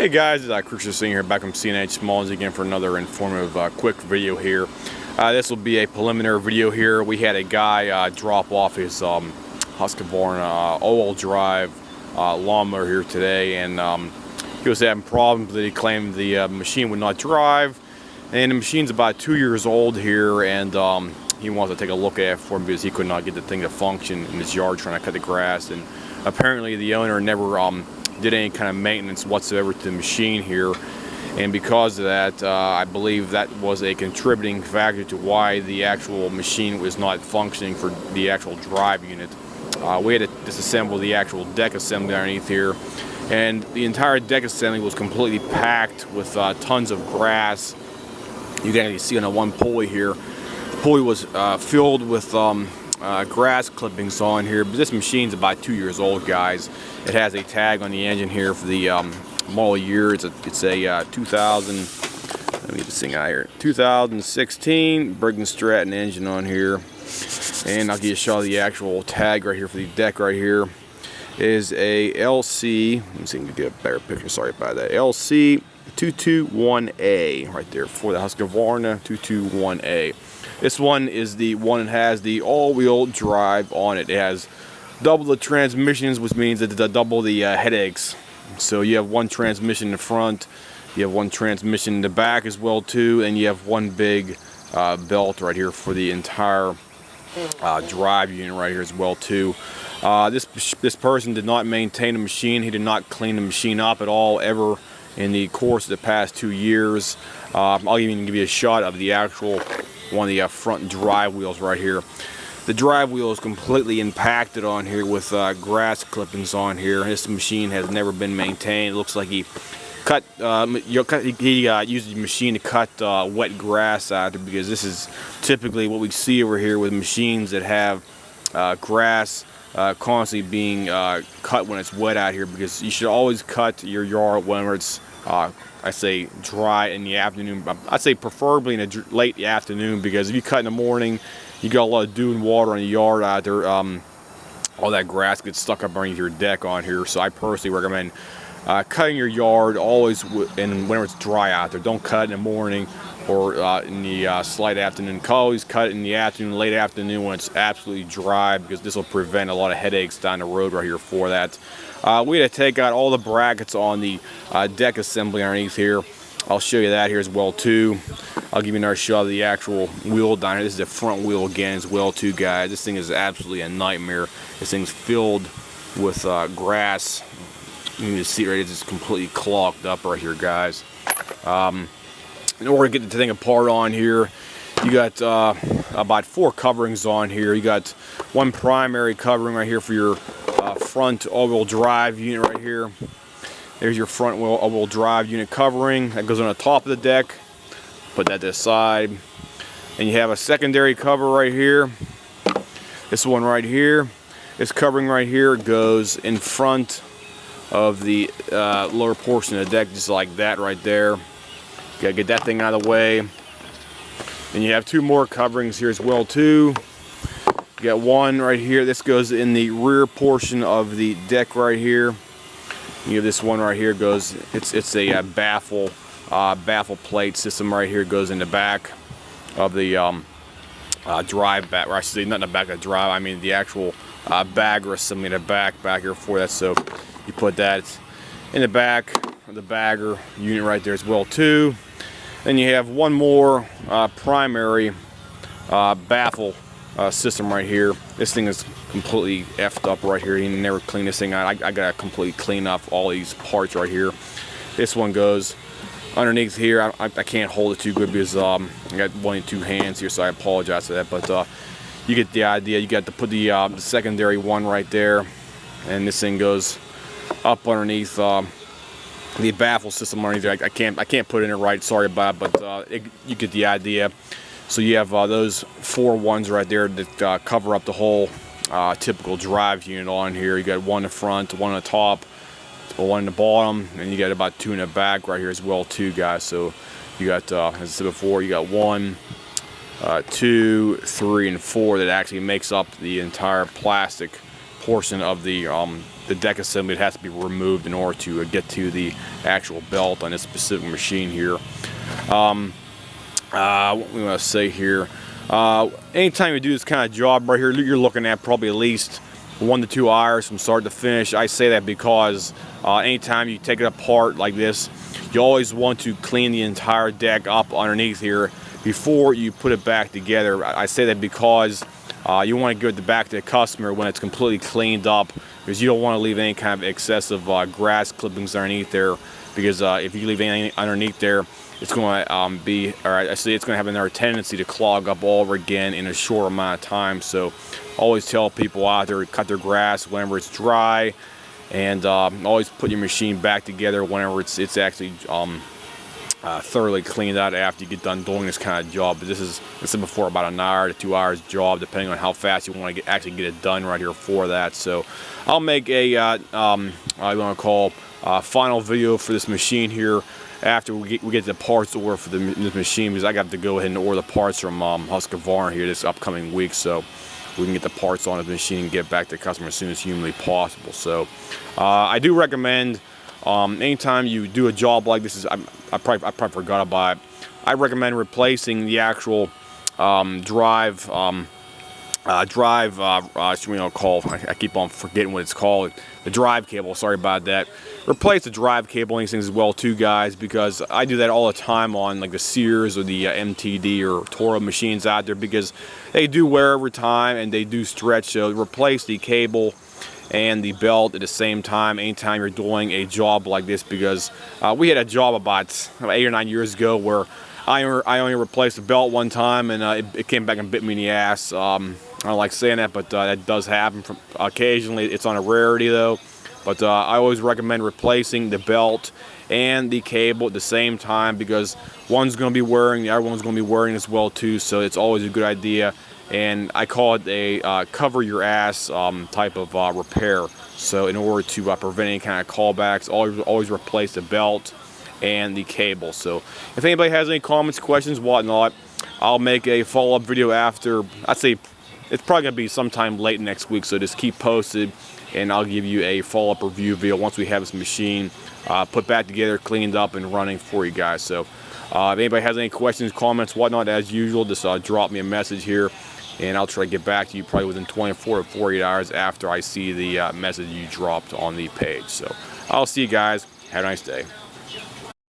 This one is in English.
Hey guys, it's Christian Singh here, back from CNH Smalls again for another informative quick video here. This will be a preliminary video here. We had a guy drop off his Husqvarna all-wheel drive lawnmower here today, and he was having problems that he claimed the machine would not drive. And the machine's about 2 years old here, and he wants to take a look at it for him because he could not get the thing to function in his yard trying to cut the grass. And apparently the owner never did any kind of maintenance whatsoever to the machine here, and because of that I believe that was a contributing factor to why the actual machine was not functioning for the actual drive unit. We had to disassemble the actual deck assembly underneath here, and the entire deck assembly was completely packed with tons of grass. You can actually see on the one pulley here, the pulley was filled with grass clippings on here. But this machine's about 2 years old, guys. It has a tag on the engine here for the model year. It's a 2000. Let me get this thing out here. 2016 Briggs & Stratton engine on here, and I'll give you a shot of the actual tag right here for the deck. Right here is a LC. Let me see if I can get a better picture. Sorry about that. LC 221A right there for the Husqvarna 221A. This one is the one that has the all-wheel drive on it. It has double the transmissions, which means that double the headaches. So you have one transmission in the front, you have one transmission in the back as well too, and you have one big belt right here for the entire drive unit right here as well too. This person did not maintain the machine. He did not clean the machine up at all ever in the course of the past 2 years. I'll even give you a shot of the actual one of the front drive wheels right here. The drive wheel is completely impacted on here with grass clippings on here. This machine has never been maintained. It looks like he used the machine to cut wet grass out there, because this is typically what we see over here with machines that have grass constantly being cut when it's wet out here, because you should always cut your yard whenever it's I say dry in the afternoon. I'd say preferably in the late afternoon, because if you cut in the morning, you got a lot of dew and water in the yard out there. All that grass gets stuck up underneath your deck on here. So I personally recommend cutting your yard always whenever it's dry out there. Don't cut in the morning or in the slight afternoon. Always cut it in the afternoon, late afternoon, when it's absolutely dry, because this will prevent a lot of headaches down the road right here for that. We had to take out all the brackets on the deck assembly underneath here. I'll show you that here as well too. I'll give you another shot of the actual wheel down here. This is the front wheel again as well too, guys. This thing is absolutely a nightmare. This thing's filled with grass. You can just see right, it's just completely clogged up right here, guys. In order to get the thing apart on here, you got about 4 coverings on here. You got one primary covering right here for your front all-wheel drive unit right here. There's your front all-wheel drive unit covering that goes on the top of the deck. Put that to the side. And you have a secondary cover right here. This one right here. This covering right here goes in front of the lower portion of the deck, just like that right there. You gotta get that thing out of the way. And you have 2 more coverings here as well too. You got one right here. This goes in the rear portion of the deck right here. You have this one right here goes. It's a baffle plate system right here. Goes in the back of the drive back. Or I should say not in the back of the drive. I mean the actual bagger assembly in the back here for that. So you put that in the back of the bagger unit right there as well too. Then you have one more primary baffle system right here. This thing is completely effed up right here. You never clean this thing out. I gotta completely clean up all these parts right here. This one goes underneath here. I can't hold it too good because I got 1 and 2 hands here, so I apologize for that. But you get the idea. You got to put the secondary one right there, and this thing goes up underneath the baffle system underneath there. I can't put it in it right. Sorry about it, but you get the idea. So you have those 4 ones right there that cover up the whole typical drive unit on here. You got 1 in the front, 1 on the top, 1 in the bottom, and you got about 2 in the back right here as well too, guys. So you got, as I said before, you got 1, 2, 3, and 4 that actually makes up the entire plastic portion of the deck assembly that has to be removed in order to get to the actual belt on this specific machine here. What we want to say here, anytime you do this kind of job right here, you're looking at probably at least 1 to 2 hours from start to finish. I say that because anytime you take it apart like this, you always want to clean the entire deck up underneath here before you put it back together. I say that because you want to give it back to the customer when it's completely cleaned up, because you don't want to leave any kind of excessive grass clippings underneath there, because if you leave anything underneath there, it's going to it's going to have another tendency to clog up all over again in a short amount of time. So always tell people out there to cut their grass whenever it's dry, and always put your machine back together whenever it's actually thoroughly cleaned out after you get done doing this kind of job. But this is, I said before, about an hour to 2 hours job, depending on how fast you want to actually get it done right here for that. So I'll make a I want to call final video for this machine here after we get the parts order for this machine, because I got to go ahead and order the parts from Husqvarna here this upcoming week, so we can get the parts on the machine and get back to the customer as soon as humanly possible. So I do recommend, anytime you do a job like this, I probably forgot about it, I recommend replacing the actual drive, I keep on forgetting what it's called, the drive cable, sorry about that. Replace the drive cable and these things as well too, guys, because I do that all the time on like the Sears or the MTD or Toro machines out there, because they do wear over time and they do stretch. So replace the cable and the belt at the same time anytime you're doing a job like this, because we had a job about 8 or 9 years ago where I only replaced the belt one time, and it came back and bit me in the ass. I don't like saying that, but that does happen occasionally. It's on a rarity though. But I always recommend replacing the belt and the cable at the same time, because one's going to be wearing, the other one's going to be wearing as well too. So it's always a good idea, and I call it a cover your ass type of repair. So in order to prevent any kind of callbacks, always replace the belt and the cable. So if anybody has any comments, questions, whatnot, I'll make a follow-up video after. I'd say it's probably going to be sometime late next week, so just keep posted, and I'll give you a follow-up review video once we have this machine put back together, cleaned up, and running for you guys. So if anybody has any questions, comments, whatnot, as usual, just drop me a message here, and I'll try to get back to you probably within 24 to 48 hours after I see the message you dropped on the page. So I'll see you guys. Have a nice day.